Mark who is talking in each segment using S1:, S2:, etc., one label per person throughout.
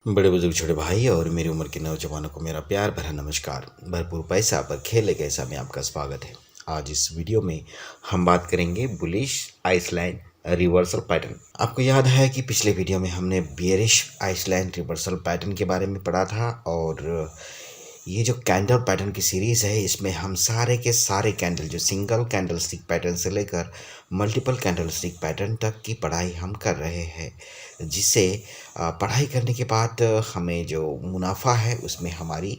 S1: बड़े बुजुर्ग छोटे भाई और मेरी उम्र के नौजवानों को मेरा प्यार भरा नमस्कार। भरपूर पैसा पर खेल कैसा में आपका स्वागत है। आज इस वीडियो में हम बात करेंगे बुलिश आइसलैंड रिवर्सल पैटर्न। आपको याद है कि पिछले वीडियो में हमने बियरिश आइसलैंड रिवर्सल पैटर्न के बारे में पढ़ा था और ये जो कैंडल पैटर्न की सीरीज़ है इसमें हम सारे के सारे कैंडल जो सिंगल कैंडल स्टिक पैटर्न से लेकर मल्टीपल कैंडल स्टिक पैटर्न तक की पढ़ाई हम कर रहे हैं, जिससे पढ़ाई करने के बाद हमें जो मुनाफा है उसमें हमारी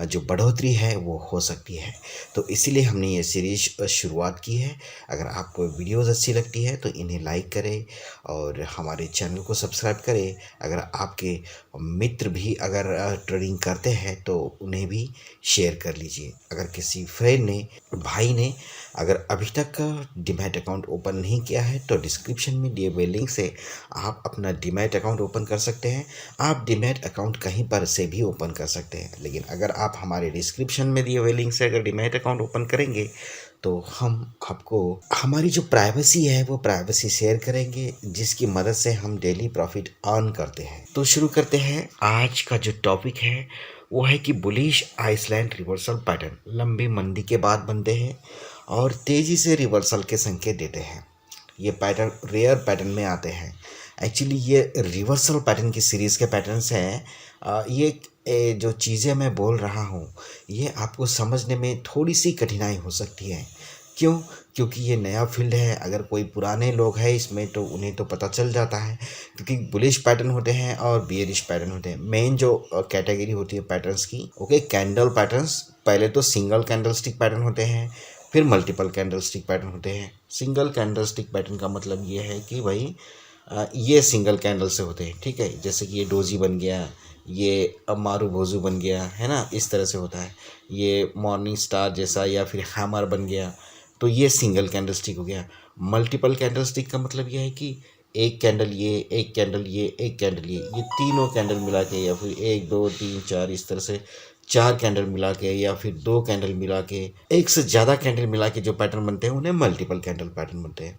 S1: जो बढ़ोतरी है वो हो सकती है। तो इसीलिए हमने ये सीरीज शुरुआत की है। अगर आपको वीडियोस अच्छी लगती है तो इन्हें लाइक करें और हमारे चैनल को सब्सक्राइब करें। अगर आपके मित्र भी अगर ट्रेडिंग करते हैं तो उन्हें भी शेयर कर लीजिए। अगर किसी फ्रेंड ने भाई ने अगर अभी तक डीमैट अकाउंट ओपन नहीं किया है तो डिस्क्रिप्शन में दिए हुए लिंक से आप अपना डीमैट अकाउंट ओपन कर सकते हैं। आप डीमैट अकाउंट कहीं पर से भी ओपन कर सकते हैं, लेकिन अगर आप हमारे डिस्क्रिप्शन में दिए हुए लिंक से अगर डीमैट अकाउंट ओपन करेंगे तो हम आपको हमारी जो प्राइवेसी है वो प्राइवेसी शेयर करेंगे, जिसकी मदद से हम डेली प्रॉफिट अर्न करते हैं। तो शुरू करते हैं। आज का जो टॉपिक है वो है कि बुलिश आइसलैंड रिवर्सल पैटर्न लंबी मंदी के बाद बनते हैं और तेज़ी से रिवर्सल के संकेत देते हैं। ये पैटर्न रेयर पैटर्न में आते हैं। एक्चुअली ये रिवर्सल पैटर्न की सीरीज़ के पैटर्न्स हैं। जो चीज़ें मैं बोल रहा हूँ ये आपको समझने में थोड़ी सी कठिनाई हो सकती है। क्यों? क्योंकि ये नया फील्ड है। अगर कोई पुराने लोग हैं इसमें तो उन्हें तो पता चल जाता है, क्योंकि बुलिश पैटर्न होते हैं और बियरिश पैटर्न होते हैं। मेन जो कैटेगरी होती है पैटर्न्स की, ओके, कैंडल पैटर्न्स। पहले तो सिंगल कैंडल स्टिक पैटर्न होते हैं, फिर मल्टीपल कैंडल स्टिक पैटर्न होते हैं। सिंगल कैंडल स्टिक पैटर्न का मतलब ये है कि भाई ये सिंगल कैंडल से होते हैं, ठीक है। जैसे कि ये डोजी बन गया, ये मारू भोजू बन गया, है ना, इस तरह से होता है। ये मॉर्निंग स्टार जैसा या फिर हैमर बन गया, तो ये सिंगल कैंडल स्टिक हो गया। मल्टीपल कैंडल स्टिक का मतलब यह है कि एक कैंडल ये, एक कैंडल ये, एक कैंडल ये तीनों कैंडल मिला के, या फिर 1 2 3 4 इस तरह से 4 कैंडल मिला के, या फिर 2 कैंडल मिला के, एक से ज़्यादा कैंडल मिला के जो पैटर्न बनते हैं उन्हें मल्टीपल कैंडल पैटर्न बनते हैं।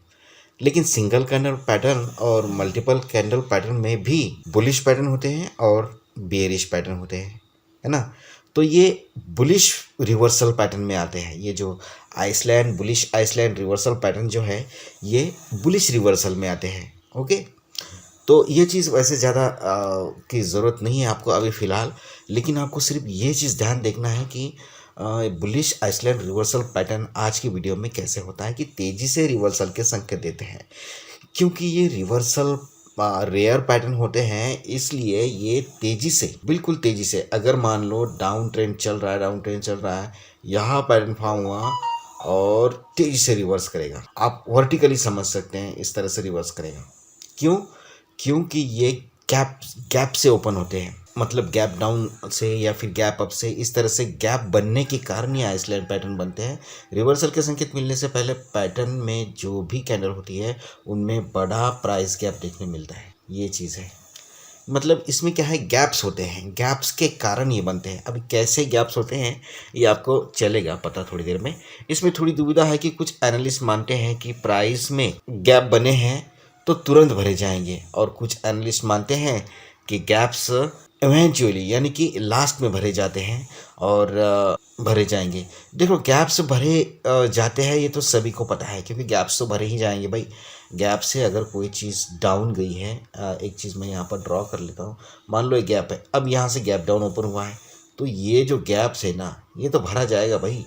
S1: लेकिन सिंगल कैंडल पैटर्न और मल्टीपल कैंडल पैटर्न में भी बुलिश पैटर्न होते हैं और बेयरिश पैटर्न होते हैं, है ना। तो ये बुलिश रिवर्सल पैटर्न में आते हैं। ये जो island bullish island reversal pattern जो है ये बुलिश रिवर्सल में आते हैं, ओके। तो ये चीज़ वैसे ज़्यादा की ज़रूरत नहीं है आपको अभी फ़िलहाल, लेकिन आपको सिर्फ ये चीज़ ध्यान देखना है कि बुलिश आइसलैंड रिवर्सल पैटर्न आज की वीडियो में कैसे होता है कि तेज़ी से रिवर्सल के संकेत देते हैं। क्योंकि ये रिवर्सल रेयर पैटर्न होते हैं, इसलिए ये तेज़ी से, बिल्कुल तेज़ी से, अगर मान लो डाउन ट्रेंड चल रहा है, यहाँ पैटर्न फॉर्म हुआ और तेज़ी से रिवर्स करेगा। आप वर्टिकली समझ सकते हैं, इस तरह से रिवर्स करेगा। क्यों? क्योंकि ये गैप से ओपन होते हैं, मतलब गैप डाउन से या फिर गैप अप से, इस तरह से गैप बनने के कारण ये आइसलैंड पैटर्न बनते हैं। रिवर्सल के संकेत मिलने से पहले पैटर्न में जो भी कैंडल होती है उनमें बड़ा प्राइस गैप देखने मिलता है। ये चीज़ है, मतलब इसमें क्या है, गैप्स होते हैं, गैप्स के कारण ये बनते हैं। अभी कैसे गैप्स होते हैं ये आपको चलेगा पता थोड़ी देर में। इसमें थोड़ी दुविधा है कि कुछ एनालिस्ट मानते हैं कि प्राइस में गैप बने हैं तो तुरंत भरे जाएंगे, और कुछ एनालिस्ट मानते हैं कि गैप्स इवेंचुअली यानी कि लास्ट में भरे जाते हैं और भरे जाएंगे। देखो, गैप्स भरे जाते हैं ये तो सभी को पता है, क्योंकि गैप्स तो भरे ही जाएंगे भाई। गैप से अगर कोई चीज़ डाउन गई है, एक चीज़ मैं यहाँ पर ड्रॉ कर लेता हूँ। मान लो एक गैप है, अब यहाँ से गैप डाउन ओपन हुआ है, तो ये जो गैप्स है ना ये तो भरा जाएगा भाई,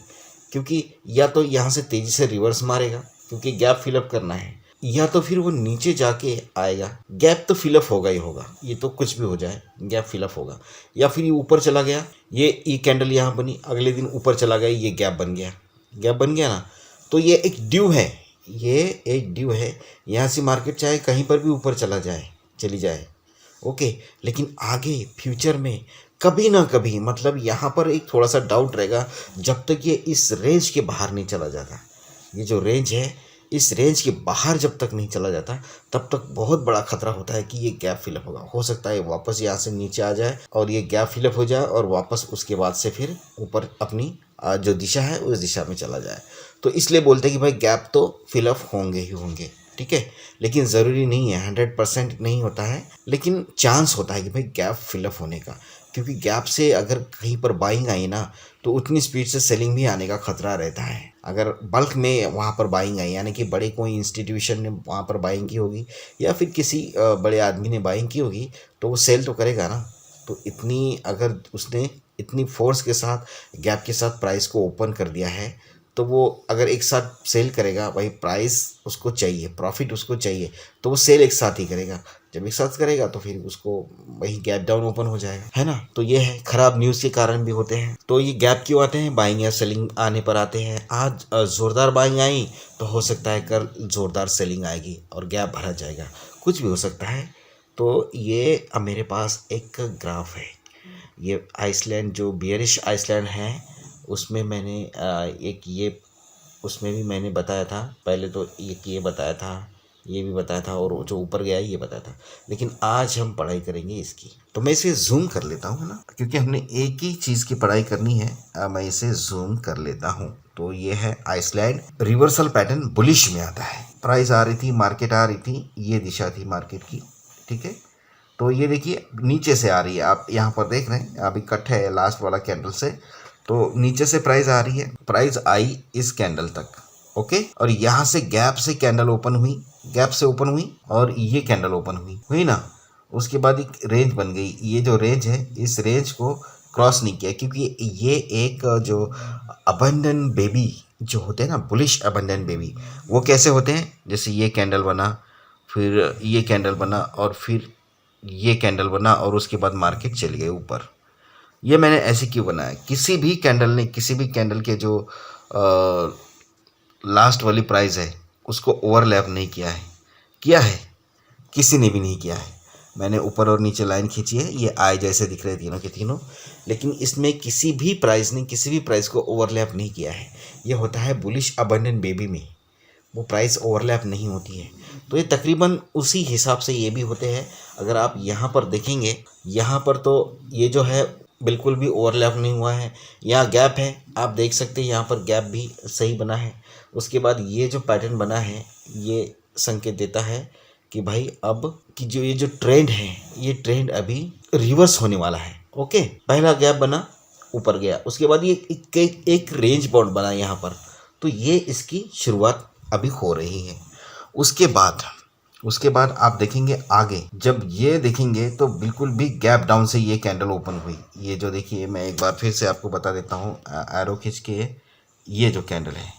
S1: क्योंकि या तो यहाँ से तेज़ी से रिवर्स मारेगा क्योंकि गैप फिलअप करना है, या तो फिर वो नीचे जाके आएगा। गैप तो फिलअप होगा ही होगा, ये तो कुछ भी हो जाए गैप फिलअप होगा। या फिर ये ऊपर चला गया, ये कैंडल यहाँ बनी, अगले दिन ऊपर चला गया, ये गैप बन गया, गैप बन गया ना, तो ये एक ड्यू है, ये एक ड्यू है। यहाँ से मार्केट चाहे कहीं पर भी ऊपर चली जाए, ओके। लेकिन आगे फ्यूचर में कभी ना कभी, मतलब यहाँ पर एक थोड़ा सा डाउट रहेगा जब तक ये इस रेंज के बाहर नहीं चला जाता। ये जो रेंज है, इस रेंज के बाहर जब तक नहीं चला जाता तब तक बहुत बड़ा खतरा होता है कि ये गैप फिलअप होगा। हो सकता है वापस यहाँ से नीचे आ जाए और ये गैप फिलअप हो जाए और वापस उसके बाद से फिर ऊपर अपनी जो दिशा है उस दिशा में चला जाए। तो इसलिए बोलते हैं कि भाई गैप तो फिलअप होंगे ही होंगे, ठीक है। लेकिन ज़रूरी नहीं है, 100% नहीं होता है, लेकिन चांस होता है कि भाई गैप फिलअप होने का। क्योंकि गैप से अगर कहीं पर बाइंग आई ना, तो उतनी स्पीड से सेलिंग भी आने का खतरा रहता है। अगर बल्क में वहाँ पर बाइंग आई, यानी कि बड़े कोई इंस्टीट्यूशन ने वहाँ पर बाइंग की होगी या फिर किसी बड़े आदमी ने बाइंग की होगी, तो वो सेल तो करेगा ना। तो इतनी अगर उसने इतनी फोर्स के साथ गैप के साथ प्राइस को ओपन कर दिया है, तो वो अगर एक साथ सेल करेगा, भाई प्राइस उसको चाहिए, प्रॉफिट उसको चाहिए, तो वो सेल एक साथ ही करेगा। जब एक साथ करेगा तो फिर उसको वही गैप डाउन ओपन हो जाएगा, है ना। तो ये है, खराब न्यूज़ के कारण भी होते हैं। तो ये गैप क्यों आते हैं, बाइंग या सेलिंग आने पर आते हैं। आज ज़ोरदार बाइंग आई तो हो सकता है कल ज़ोरदार सेलिंग आएगी और गैप भरा जाएगा, कुछ भी हो सकता है। तो ये अब मेरे पास एक ग्राफ है, ये आइसलैंड जो बियरिश आइसलैंड है, उसमें मैंने एक ये उसमें भी मैंने बताया था पहले। तो एक ये बताया था, ये भी बताया था, और जो ऊपर गया ये बताया था। लेकिन आज हम पढ़ाई करेंगे इसकी। तो मैं इसे जूम कर लेता हूँ ना, क्योंकि हमने एक ही चीज़ की पढ़ाई करनी है। मैं इसे जूम कर लेता हूँ। तो ये है आइसलैंड रिवर्सल पैटर्न, बुलिश में आता है। प्राइस आ रही थी, मार्केट आ रही थी, ये दिशा थी मार्केट की, ठीक है। तो ये देखिए नीचे से आ रही है, आप यहाँ पर देख रहे हैं, अभी कट है लास्ट वाला कैंडल से। तो नीचे से प्राइस आ रही है, प्राइस आई इस कैंडल तक, ओके। और यहाँ से गैप से कैंडल ओपन हुई, गैप से ओपन हुई, और ये कैंडल ओपन हुई ना। उसके बाद एक रेंज बन गई। ये जो रेंज है, इस रेंज को क्रॉस नहीं किया, क्योंकि ये एक जो अबंडन बेबी जो होते हैं ना, बुलिश अबंडन बेबी, वो कैसे होते हैं, जैसे ये कैंडल बना, फिर ये कैंडल बना, और फिर ये कैंडल बना, और उसके बाद मार्केट चली गई ऊपर। ये मैंने ऐसे क्यों बनाया, किसी भी कैंडल ने, किसी भी कैंडल के जो लास्ट वाली प्राइस है उसको ओवरलैप नहीं किया है। किया है, किसी ने भी नहीं किया है। मैंने ऊपर और नीचे लाइन खींची है, ये आय जैसे दिख रहे तीनों के तीनों, लेकिन इसमें किसी भी प्राइस ने किसी भी प्राइस को ओवरलैप नहीं किया है। ये होता है बुलिश अबंडन बेबी में, वो प्राइस ओवरलैप नहीं होती है। तो ये तकरीबन उसी हिसाब से ये भी होते हैं। अगर आप यहाँ पर देखेंगे, यहाँ पर तो ये जो है बिल्कुल भी ओवरलैप नहीं हुआ है। यहाँ गैप है, आप देख सकते हैं, यहाँ पर गैप भी सही बना है। उसके बाद ये जो पैटर्न बना है, ये संकेत देता है कि भाई अब कि जो ये जो ट्रेंड है, ये ट्रेंड अभी रिवर्स होने वाला है, ओके। पहला गैप बना, ऊपर गया, उसके बाद ये एक रेंज बाउंड बना यहाँ पर। तो ये इसकी शुरुआत अभी हो रही है। उसके बाद आप देखेंगे आगे, जब ये देखेंगे तो बिल्कुल भी गैप डाउन से ये कैंडल ओपन हुई। ये जो देखिए, मैं एक बार फिर से आपको बता देता हूँ एरो खींच के, ये जो कैंडल है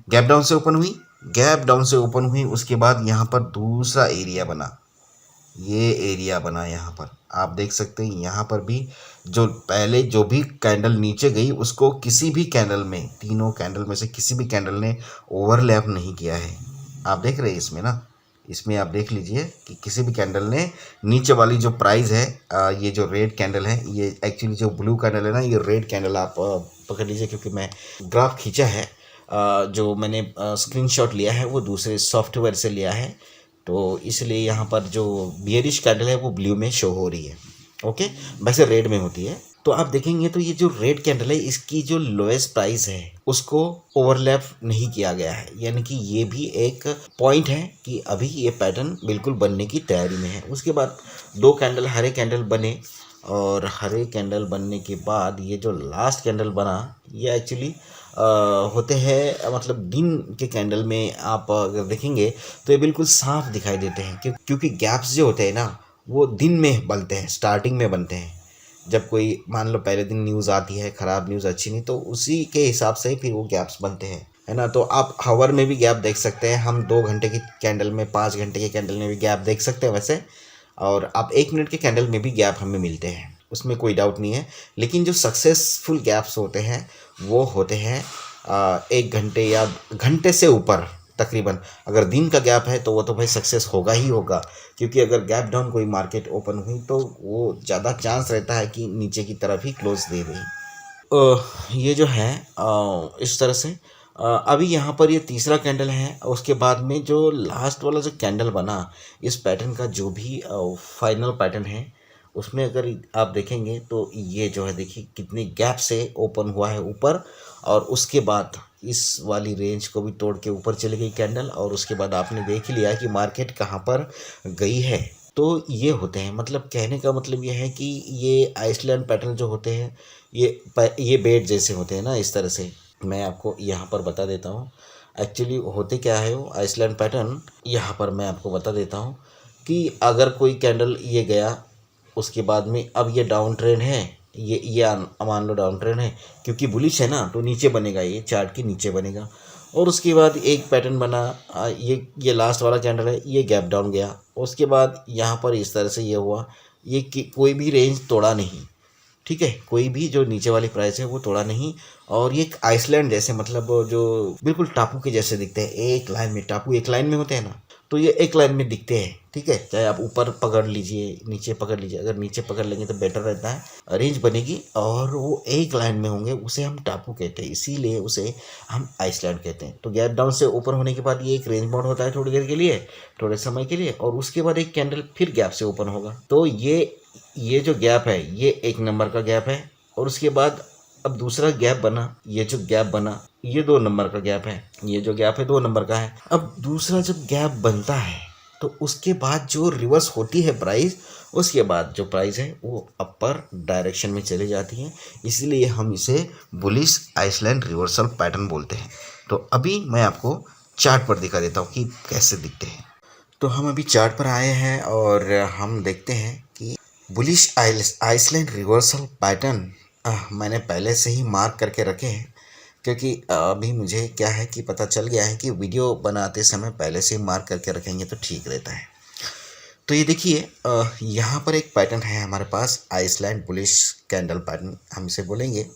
S1: गैप डाउन से ओपन हुई, गैप डाउन से ओपन हुई। उसके बाद यहाँ पर दूसरा एरिया बना, ये एरिया बना। यहाँ पर आप देख सकते हैं, यहाँ पर भी जो पहले जो भी कैंडल नीचे गई, उसको किसी भी कैंडल में, तीनों कैंडल में से किसी भी कैंडल ने ओवरलैप नहीं किया है। आप देख रहे हैं इसमें ना, इसमें आप देख लीजिए कि किसी भी कैंडल ने नीचे वाली जो प्राइस है, ये जो रेड कैंडल है, ये एक्चुअली जो ब्लू कैंडल है ना, ये रेड कैंडल आप पकड़ लीजिए, क्योंकि मैं ग्राफ खींचा है, जो मैंने स्क्रीनशॉट लिया है वो दूसरे सॉफ्टवेयर से लिया है। तो इसलिए यहाँ पर जो बियरिश कैंडल है वो ब्लू में शो हो रही है, ओके। वैसे रेड में होती है। तो आप देखेंगे तो ये जो रेड कैंडल है, इसकी जो लोएस्ट प्राइस है उसको ओवरलैप नहीं किया गया है। यानी कि ये भी एक पॉइंट है कि अभी ये पैटर्न बिल्कुल बनने की तैयारी में है। उसके बाद दो कैंडल, हरे कैंडल बने, और हरे कैंडल बनने के बाद ये जो लास्ट कैंडल बना, ये एक्चुअली होते हैं, मतलब दिन के कैंडल में आप अगर देखेंगे तो ये बिल्कुल साफ दिखाई देते हैं, क्योंकि गैप्स जो होते हैं ना, वो दिन में बनते हैं, स्टार्टिंग में बनते हैं। जब कोई मान लो पहले दिन न्यूज़ आती है, ख़राब न्यूज़, अच्छी नहीं, तो उसी के हिसाब से फिर वो गैप्स बनते हैं, है ना। तो आप हावर में भी गैप देख सकते हैं, हम 2 घंटे की कैंडल में, 5 घंटे के कैंडल में भी गैप देख सकते हैं वैसे। और आप 1 मिनट के कैंडल में भी गैप हमें मिलते हैं, उसमें कोई डाउट नहीं है। लेकिन जो सक्सेसफुल गैप्स होते हैं वो होते हैं 1 घंटे या घंटे से ऊपर तकरीबन। अगर दिन का गैप है तो वो तो भाई सक्सेस होगा ही होगा, क्योंकि अगर गैप डाउन कोई मार्केट ओपन हुई तो वो ज़्यादा चांस रहता है कि नीचे की तरफ ही क्लोज दे दें। ये जो है इस तरह से अभी यहाँ पर ये तीसरा कैंडल है। उसके बाद में जो लास्ट वाला जो कैंडल बना, इस पैटर्न का जो भी फाइनल पैटर्न है, उसमें अगर आप देखेंगे तो ये जो है, देखिए कितने गैप से ओपन हुआ है ऊपर, और उसके बाद इस वाली रेंज को भी तोड़ के ऊपर चली गई कैंडल, और उसके बाद आपने देख ही लिया कि मार्केट कहाँ पर गई है। तो ये होते हैं, मतलब कहने का मतलब ये है कि ये आइसलैंड पैटर्न जो होते हैं ये बेड जैसे होते हैं ना, इस तरह से। मैं आपको यहाँ पर बता देता हूँ एक्चुअली होते क्या है वो आइसलैंड पैटर्न। यहाँ पर मैं आपको बता देता हूँ कि अगर कोई कैंडल ये गया, उसके बाद में अब ये डाउन ट्रेंड है, ये मान लो डाउन ट्रेंड है, क्योंकि बुलिश है ना, तो नीचे बनेगा, ये चार्ट के नीचे बनेगा। और उसके बाद एक पैटर्न बना, ये लास्ट वाला कैंडल है, ये गैप डाउन गया। उसके बाद यहाँ पर इस तरह से ये हुआ, ये कोई भी रेंज तोड़ा नहीं, ठीक है, कोई भी जो नीचे वाली प्राइस है वो तोड़ा नहीं। और ये आइसलैंड जैसे, मतलब जो बिल्कुल टापू के जैसे दिखते हैं, एक लाइन में, टापू एक लाइन में होते हैं ना, तो ये एक लाइन में दिखते हैं, ठीक है। चाहे आप ऊपर पकड़ लीजिए, नीचे पकड़ लीजिए, अगर नीचे पकड़ लेंगे तो बेटर रहता है, रेंज बनेगी, और वो एक लाइन में होंगे, उसे हम टापू कहते हैं, इसीलिए उसे हम आइसलैंड कहते हैं। तो गैप डाउन से ओपन होने के बाद ये एक रेंज बाउंड होता है थोड़ी देर के लिए, थोड़े समय के लिए, और उसके बाद एक कैंडल फिर गैप से ओपन होगा। तो ये जो गैप है ये 1 नंबर का गैप है, और उसके बाद अब दूसरा गैप बना, ये जो गैप बना ये 2 नंबर का गैप है, ये जो गैप है 2 नंबर का है। अब दूसरा जब गैप बनता है तो उसके बाद जो रिवर्स होती है प्राइस, उसके बाद जो प्राइस है वो अपर डायरेक्शन में चली जाती है, इसलिए हम इसे बुलिश आइसलैंड रिवर्सल पैटर्न बोलते हैं। तो अभी मैं आपको चार्ट पर दिखा देता हूँ कि कैसे दिखते हैं। तो हम अभी चार्ट पर आए हैं और हम देखते हैं कि बुलिश आइसलैंड रिवर्सल पैटर्न मैंने पहले से ही मार्क करके रखे हैं, क्योंकि अभी मुझे क्या है कि पता चल गया है कि वीडियो बनाते समय पहले से ही मार्क करके रखेंगे तो ठीक रहता है। तो ये देखिए, यहाँ पर एक पैटर्न है हमारे पास, आइसलैंड बुलिश कैंडल पैटर्न हम इसे बोलेंगे।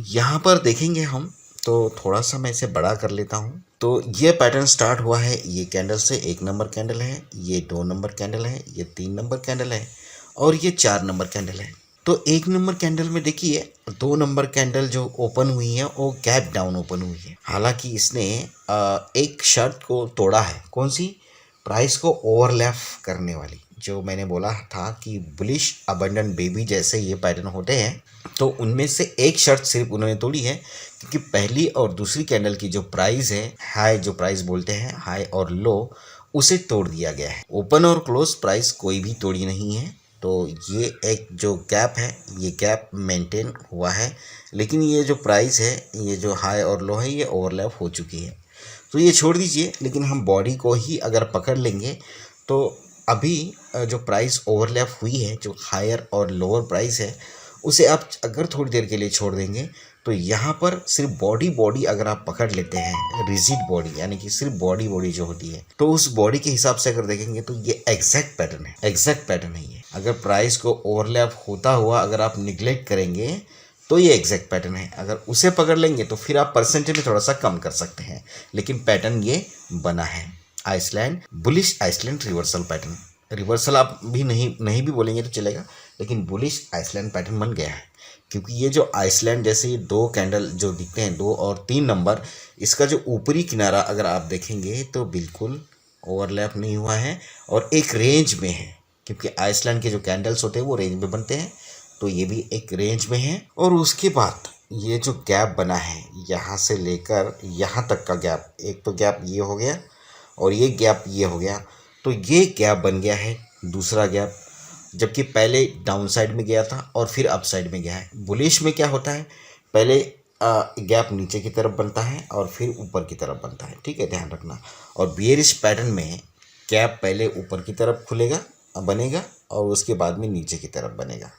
S1: यहाँ पर देखेंगे हम, तो थोड़ा सा मैं इसे बड़ा कर लेता हूँ। तो ये पैटर्न स्टार्ट हुआ है ये कैंडल से, 1 नंबर कैंडल है, ये 2 नंबर कैंडल है, ये 3 नंबर कैंडल है, और ये 4 नंबर कैंडल है। तो 1 नंबर कैंडल में देखिए 2 नंबर कैंडल जो ओपन हुई है वो गैप डाउन ओपन हुई है। हालांकि इसने एक शर्त को तोड़ा है, कौन सी? प्राइस को ओवरलैप करने वाली, जो मैंने बोला था कि बुलिश अबंडन बेबी जैसे ये पैटर्न होते हैं, तो उनमें से एक शर्त सिर्फ उन्होंने तोड़ी है, क्योंकि पहली और दूसरी कैंडल की जो प्राइस है, हाई जो प्राइस बोलते हैं, हाई और लो, उसे तोड़ दिया गया है। ओपन और क्लोज प्राइस कोई भी तोड़ी नहीं है। तो ये एक जो गैप है ये गैप मेंटेन हुआ है, लेकिन ये जो प्राइस है, ये जो हाई और लो है, ये ओवरलैप हो चुकी है। तो ये छोड़ दीजिए, लेकिन हम बॉडी को ही अगर पकड़ लेंगे तो अभी जो प्राइस ओवरलैप हुई है, जो हायर और लोअर प्राइस है, उसे आप अगर थोड़ी देर के लिए छोड़ देंगे तो यहाँ पर सिर्फ बॉडी अगर आप पकड़ लेते हैं, रिजिड बॉडी, यानी कि सिर्फ बॉडी जो होती है, तो उस बॉडी के हिसाब से अगर देखेंगे तो ये एग्जैक्ट पैटर्न है, एग्जैक्ट पैटर्न है ये। अगर प्राइस को ओवरलैप होता हुआ अगर आप निगलेक्ट करेंगे तो ये एग्जैक्ट पैटर्न है। अगर उसे पकड़ लेंगे तो फिर आप परसेंटेज में थोड़ा सा कम कर सकते हैं, लेकिन पैटर्न ये बना है, island bullish island reversal pattern. Reversal आप भी नहीं भी बोलेंगे तो चलेगा, लेकिन बुलिश आइसलैंड पैटर्न बन गया है, क्योंकि ये जो आइसलैंड जैसे ये 2 कैंडल जो दिखते हैं, 2 और 3 नंबर, इसका जो ऊपरी किनारा अगर आप देखेंगे तो बिल्कुल ओवरलैप नहीं हुआ है और एक रेंज में है, क्योंकि आइसलैंड के जो कैंडल्स होते हैं वो रेंज में बनते हैं, तो ये भी एक रेंज में है। और उसके बाद ये जो गैप बना है, यहाँ से लेकर यहाँ तक का गैप, एक तो गैप ये हो गया और ये गैप ये हो गया, तो ये गैप बन गया है दूसरा गैप, जबकि पहले डाउन साइड में गया था और फिर अप साइड में गया है। बुलिश में क्या होता है, पहले गैप नीचे की तरफ बनता है और फिर ऊपर की तरफ बनता है, ठीक है, ध्यान रखना। और बियरिश पैटर्न में गैप पहले ऊपर की तरफ खुलेगा, बनेगा, और उसके बाद में नीचे की तरफ बनेगा,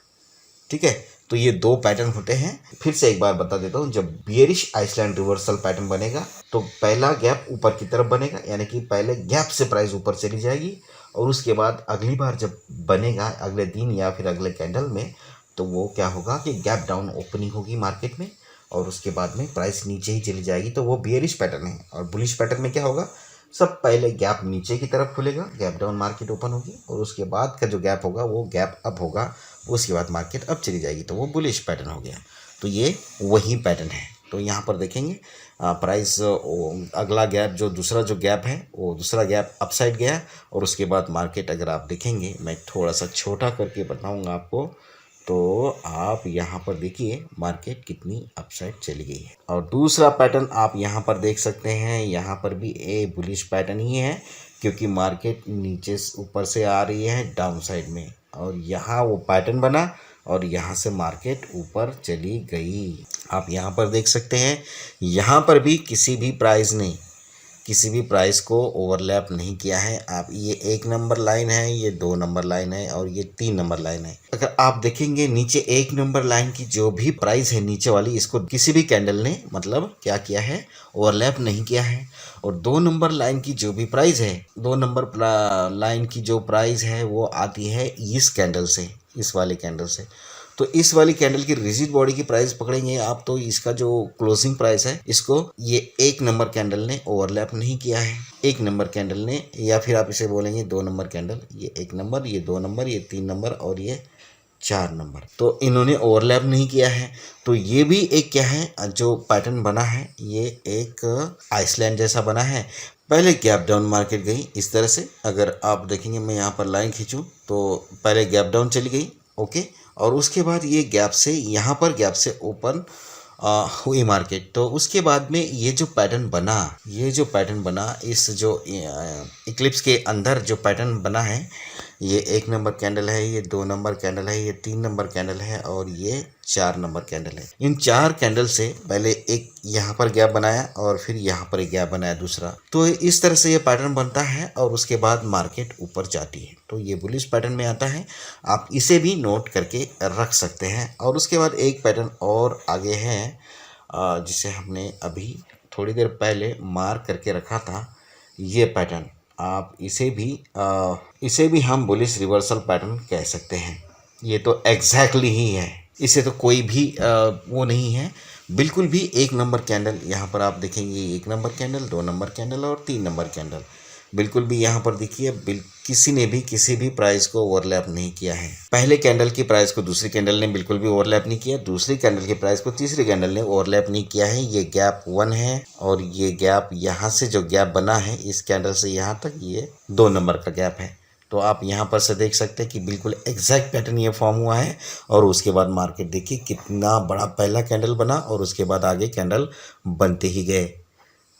S1: ठीक है। तो ये 2 पैटर्न होते हैं। फिर से एक बार बता देता हूँ, जब बियरिश आइसलैंड रिवर्सल पैटर्न बनेगा तो पहला गैप ऊपर की तरफ बनेगा, यानी कि पहले गैप से प्राइस ऊपर चली जाएगी, और उसके बाद अगली बार जब बनेगा अगले दिन या फिर अगले कैंडल में, तो वो क्या होगा कि गैप डाउन ओपनिंग होगी मार्केट में, और उसके बाद में प्राइस नीचे ही चली जाएगी, तो वो बियरिश पैटर्न है। और बुलिश पैटर्न में क्या होगा, सब पहले गैप नीचे की तरफ खुलेगा, गैप डाउन मार्केट ओपन होगी, और उसके बाद का जो गैप होगा वो गैप अप होगा, उसके बाद मार्केट अप चली जाएगी, तो वो बुलिश पैटर्न हो गया। तो ये वही पैटर्न है। तो यहाँ पर देखेंगे प्राइस अगला गैप जो दूसरा जो गैप है वो दूसरा गैप अप साइड गया, और उसके बाद मार्केट अगर आप देखेंगे, मैं थोड़ा सा छोटा करके बताऊँगा आपको, तो आप यहाँ पर देखिए मार्केट कितनी अपसाइड चली गई है। और दूसरा पैटर्न आप यहाँ पर देख सकते हैं, यहाँ पर भी ए बुलिश पैटर्न ही है, क्योंकि मार्केट नीचे ऊपर से आ रही है डाउन साइड में, और यहाँ वो पैटर्न बना और यहाँ से मार्केट ऊपर चली गई। आप यहाँ पर देख सकते हैं, यहाँ पर भी किसी भी प्राइस ने किसी भी प्राइस को ओवरलैप नहीं किया है। आप ये 1 नंबर लाइन है, ये 2 नंबर लाइन है और ये 3 नंबर लाइन है। अगर आप देखेंगे नीचे 1 नंबर लाइन की जो भी प्राइस है नीचे वाली, इसको किसी भी कैंडल ने मतलब क्या किया है, ओवरलैप नहीं किया है। और 2 नंबर लाइन की जो भी प्राइस है, 2 नंबर लाइन की जो प्राइस है वो आती है इस कैंडल से, इस वाले कैंडल से। तो इस वाली कैंडल की रिजिड बॉडी की प्राइस पकड़ेंगे आप, तो इसका जो क्लोजिंग प्राइस है, इसको ये 1 नंबर कैंडल ने ओवरलैप नहीं किया है। 1 नंबर कैंडल ने, या फिर आप इसे बोलेंगे 2 नंबर कैंडल, ये 1 नंबर, ये 2 नंबर, ये 3 नंबर और ये 4 नंबर, तो इन्होंने ओवरलैप नहीं किया है। तो ये भी एक क्या है, जो पैटर्न बना है ये एक आइसलैंड जैसा बना है। पहले गैप डाउन मार्केट गई इस तरह से, अगर आप देखेंगे मैं यहाँ पर लाइन खींचूँ तो पहले गैप डाउन चली गई, ओके, और उसके बाद ये गैप से, यहाँ पर गैप से ओपन हुई मार्केट। तो उसके बाद में ये जो पैटर्न बना, इस जो इक्लिप्स के अंदर जो पैटर्न बना है, ये 1 नंबर कैंडल है, ये 2 नंबर कैंडल है, ये 3 नंबर कैंडल है और ये 4 नंबर कैंडल है। इन 4 कैंडल से पहले एक यहाँ पर गैप बनाया और फिर यहाँ पर एक गैप बनाया दूसरा। तो इस तरह से ये पैटर्न बनता है और उसके बाद मार्केट ऊपर जाती है। तो ये बुलिश पैटर्न में आता है, आप इसे भी नोट करके रख सकते हैं। और उसके बाद एक पैटर्न और आगे है जिसे हमने अभी थोड़ी देर पहले मार्क करके रखा था, ये पैटर्न। आप इसे भी हम बुलिश रिवर्सल पैटर्न कह सकते हैं। ये तो एग्जैक्टली ही है, इसे तो कोई भी वो नहीं है, बिल्कुल भी 1 नंबर कैंडल। यहाँ पर आप देखेंगे 1 नंबर कैंडल, 2 नंबर कैंडल और 3 नंबर कैंडल, बिल्कुल भी यहाँ पर देखिए किसी ने भी किसी भी प्राइस को ओवरलैप नहीं किया है। पहले कैंडल की प्राइस को दूसरी कैंडल ने बिल्कुल भी ओवरलैप नहीं किया, दूसरी कैंडल की प्राइस को तीसरी कैंडल ने ओवरलैप नहीं किया है। ये गैप 1 है और ये गैप यहाँ से जो गैप बना है इस कैंडल से यहाँ तक, ये 2 नंबर का गैप है। तो आप यहाँ पर से देख सकते हैं कि बिल्कुल एग्जैक्ट पैटर्न ये फॉर्म हुआ है। और उसके बाद मार्केट देखिए कितना बड़ा पहला कैंडल बना और उसके बाद आगे कैंडल बनते ही गए।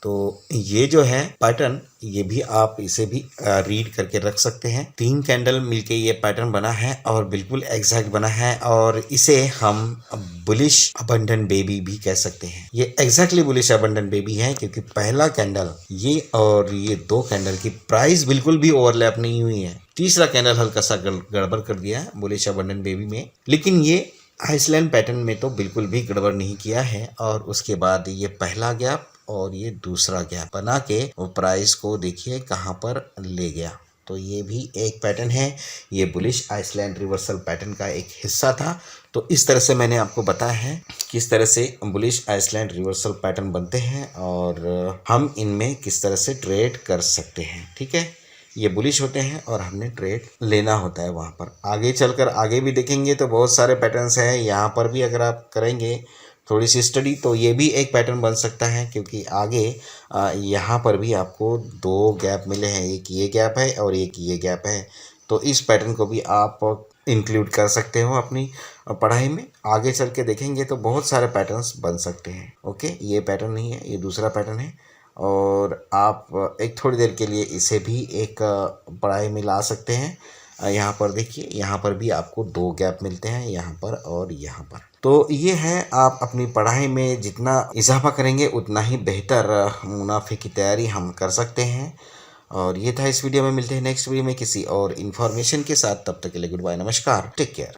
S1: तो ये जो है पैटर्न, ये भी आप इसे भी रीड करके रख सकते हैं। 3 कैंडल मिलके ये पैटर्न बना है और बिल्कुल एग्जैक्ट बना है, और इसे हम बुलिश अबंडन बेबी भी कह सकते हैं। ये एग्जैक्टली बुलिश अबंडन बेबी है, क्योंकि पहला कैंडल ये और ये 2 कैंडल की प्राइस बिल्कुल भी ओवरलैप नहीं हुई है। तीसरा कैंडल हल्का सा गड़बड़ कर दिया है बुलिश अबंडन बेबी में, लेकिन ये आइसलैंड पैटर्न में तो बिल्कुल भी गड़बड़ नहीं किया है। और उसके बाद ये पहला गैप और ये दूसरा गैप बना के वो प्राइस को देखिए कहाँ पर ले गया। तो ये भी एक पैटर्न है, ये बुलिश आइसलैंड रिवर्सल पैटर्न का एक हिस्सा था। तो इस तरह से मैंने आपको बताया है किस तरह से बुलिश आइसलैंड रिवर्सल पैटर्न बनते हैं और हम इनमें किस तरह से ट्रेड कर सकते हैं। ठीक है, ये बुलिश होते हैं और हमने ट्रेड लेना होता है वहाँ पर। आगे चलकर आगे भी देखेंगे तो बहुत सारे पैटर्न्स हैं। यहाँ पर भी अगर आप करेंगे थोड़ी सी स्टडी तो ये भी एक पैटर्न बन सकता है, क्योंकि आगे यहाँ पर भी आपको 2 गैप मिले हैं, एक ये गैप है और एक ये गैप है। तो इस पैटर्न को भी आप इंक्लूड कर सकते हो अपनी पढ़ाई में। आगे चल के देखेंगे तो बहुत सारे पैटर्न्स बन सकते हैं। ओके, ये पैटर्न नहीं है, ये दूसरा पैटर्न है, और आप एक थोड़ी देर के लिए इसे भी एक पढ़ाई में ला सकते हैं। यहाँ पर देखिए, यहाँ पर भी आपको 2 गैप मिलते हैं, यहाँ पर और यहाँ पर। तो ये है, आप अपनी पढ़ाई में जितना इजाफा करेंगे उतना ही बेहतर मुनाफे की तैयारी हम कर सकते हैं। और ये था इस वीडियो में। मिलते हैं नेक्स्ट वीडियो में किसी और इन्फॉर्मेशन के साथ। तब तक के लिए गुड बाय, नमस्कार, टेक केयर।